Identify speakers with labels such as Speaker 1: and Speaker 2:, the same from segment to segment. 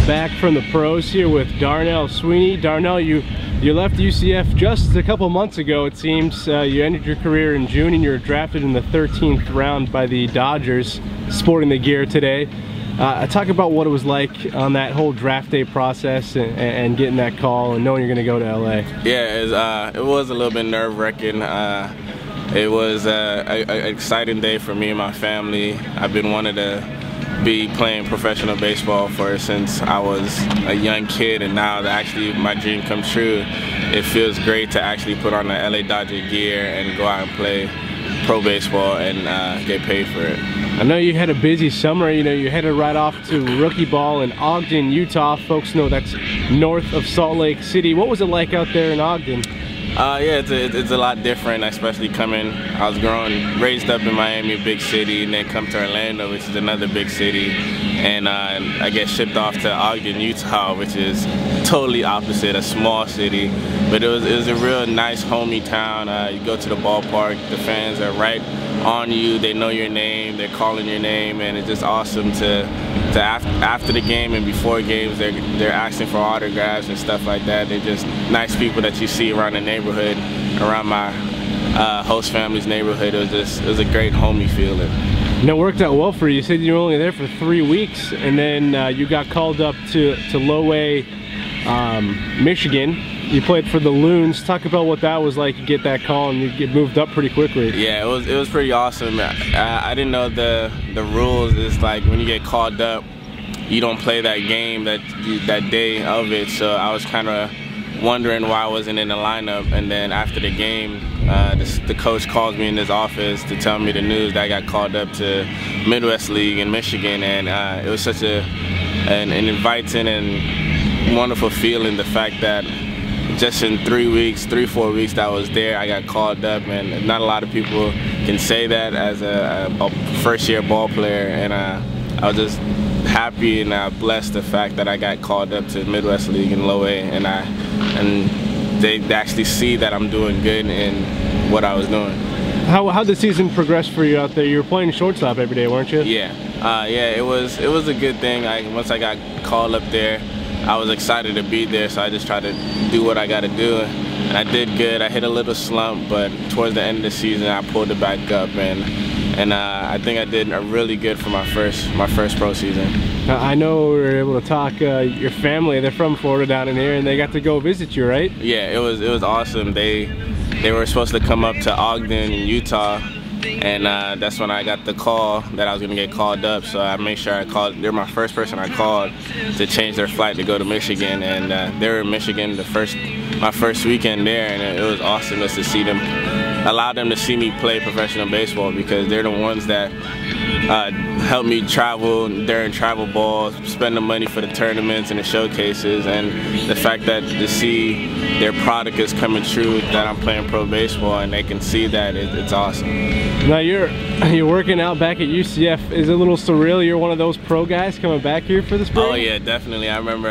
Speaker 1: Back from the pros here with Darnell Sweeney. Darnell, you left UCF just a couple months ago, it seems. You ended your career in June and you were drafted in the 13th round by the Dodgers, sporting the gear today. Talk about what it was like on that whole draft day process and getting that call and knowing you're going to go to LA.
Speaker 2: Yeah, it was a little bit nerve-wracking. It was an exciting day for me and my family. I've been wanting to be playing professional baseball since I was a young kid, and now that actually my dream come true, it feels great to actually put on the LA Dodger gear and go out and play pro baseball and get paid for it.
Speaker 1: I know you had a busy summer. You know, you headed right off to rookie ball in Ogden, Utah. Folks know that's north of Salt Lake City. What was it like out there in Ogden?
Speaker 2: Yeah, it's a lot different, especially coming. I was raised up in Miami, a big city, and then come to Orlando, which is another big city, and I get shipped off to Ogden, Utah, which is totally opposite, a small city. But it was a real nice, homey town. You go to the ballpark, the fans are right on you. They know your name, they're calling your name, and it's just awesome to after the game and before games, they're asking for autographs and stuff like that. They're just nice people that you see around the neighborhood, around my host family's neighborhood. It was a great homey feeling.
Speaker 1: And it worked out well for you. You said you were only there for 3 weeks, and then you got called up to Low-A, Michigan. You played for the Loons. Talk about what that was like. You get that call and you get moved up pretty quickly.
Speaker 2: Yeah, it was pretty awesome. I didn't know the rules. It's like when you get called up, you don't play that game that day of it. So I was kind of wondering why I wasn't in the lineup. And then after the game, the coach calls me in his office to tell me the news that I got called up to Midwest League in Michigan. And it was such an inviting and wonderful feeling, the fact that just in 3-4 weeks that I was there, I got called up, and not a lot of people can say that as a first-year ball player, and I was just happy and blessed the fact that I got called up to Midwest League in Low-A, and they actually see that I'm doing good in what I was doing.
Speaker 1: How the season progressed for you out there? You were playing shortstop every day, weren't you?
Speaker 2: Yeah, it was a good thing. Once I got called up there, I was excited to be there, so I just tried to do what I got to do, and I did good. I hit a little slump, but towards the end of the season, I pulled it back up, and I think I did really good for my first pro season.
Speaker 1: I know we were able to talk. Your family, they're from Florida down in here, and they got to go visit you, right? Yeah, it was awesome. They were supposed to come up to Ogden, Utah. And that's when I got the call that I was gonna get called up. So I made sure I called. They're my first person I called to change their flight to go to Michigan, and they were in Michigan my first weekend there, and it was awesome just to see them, allow them to see me play professional baseball, because they're the ones that helped me travel during travel ball, spend the money for the tournaments and the showcases, and the fact that to see their product is coming true, that I'm playing pro baseball, and they can see that, it's awesome. Now you're working out back at UCF. Is it a little surreal? You're one of those pro guys coming back here for the spring?
Speaker 2: Oh yeah, definitely. I remember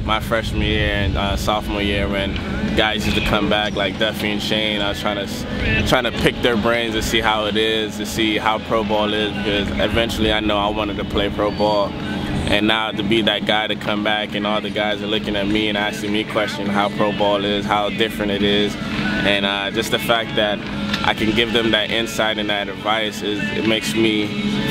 Speaker 2: my freshman year and sophomore year when guys used to come back like Duffy and Shane. I was trying to pick their brains to see how it is, to see how pro ball is, because eventually I know I wanted to play pro ball. And now to be that guy to come back, and all the guys are looking at me and asking me questions how pro ball is, how different it is, and just the fact that I can give them that insight and that advice, it makes me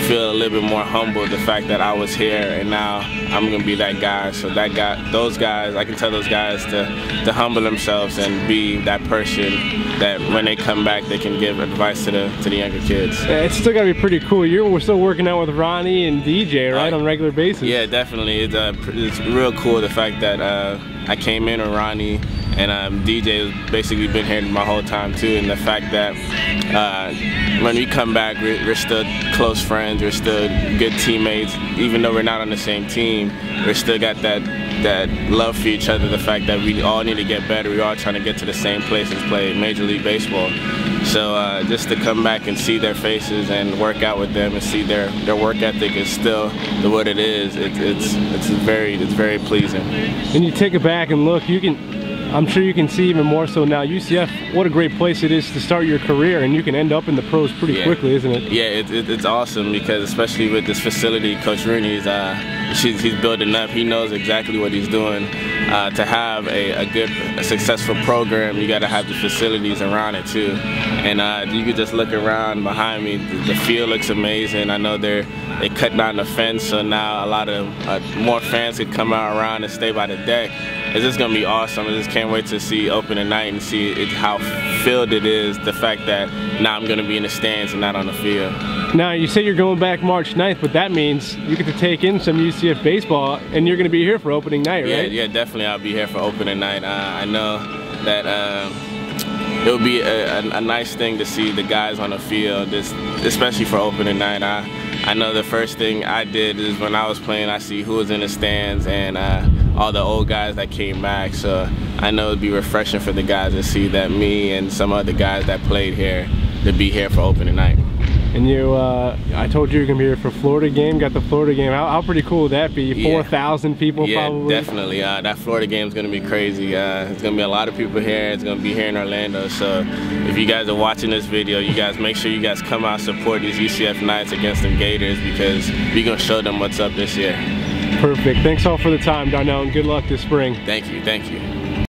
Speaker 2: feel a little bit more humble, the fact that I was here and now I'm gonna be that guy. So those guys, I can tell those guys to humble themselves and be that person that when they come back they can give advice to the younger kids.
Speaker 1: Yeah, it's still gotta be pretty cool. We're still working out with Ronnie and DJ, right, on a regular basis?
Speaker 2: Yeah, definitely. It's real cool, the fact that I came in with Ronnie, and DJ has basically been here my whole time too, and the fact that when we come back, we're still close friends, we're still good teammates, even though we're not on the same team, we still got that love for each other, the fact that we all need to get better, we're all trying to get to the same place and play Major League Baseball. So just to come back and see their faces and work out with them and see their work ethic is still what it is, it's very pleasing.
Speaker 1: And you take it back and look, I'm sure you can see even more so now. UCF, what a great place it is to start your career, and you can end up in the pros pretty quickly, isn't it?
Speaker 2: Yeah, it's awesome, because especially with this facility, Coach Rooney's he's building up. He knows exactly what he's doing. To have a successful program, you got to have the facilities around it too. And you could just look around behind me. The field looks amazing. I know they cut down the fence, so now a lot of more fans could come out around and stay by the deck. It's just gonna be awesome. I just can't wait to see opening night and see how filled it is. The fact that now I'm gonna be in the stands and not on the field.
Speaker 1: Now, you say you're going back March 9th, but that means you get to take in some UCF baseball, and you're going to be here for opening night, right?
Speaker 2: Yeah, definitely I'll be here for opening night. I know that it'll be a nice thing to see the guys on the field, especially for opening night. I know the first thing I did is when I was playing, I see who was in the stands and all the old guys that came back. So I know it'd be refreshing for the guys to see that me and some other guys that played here to be here for opening night.
Speaker 1: And you, I told you you're gonna be here for Florida game. Got the Florida game. How pretty cool would that be?
Speaker 2: Yeah.
Speaker 1: 4,000 people, probably.
Speaker 2: Yeah, definitely. That Florida game is gonna be crazy. It's gonna be a lot of people here. It's gonna be here in Orlando. So if you guys are watching this video, you guys make sure you guys come out and support these UCF Knights against them Gators, because we're gonna show them what's up this year.
Speaker 1: Perfect. Thanks all for the time, Darnell, and good luck this spring.
Speaker 2: Thank you. Thank you.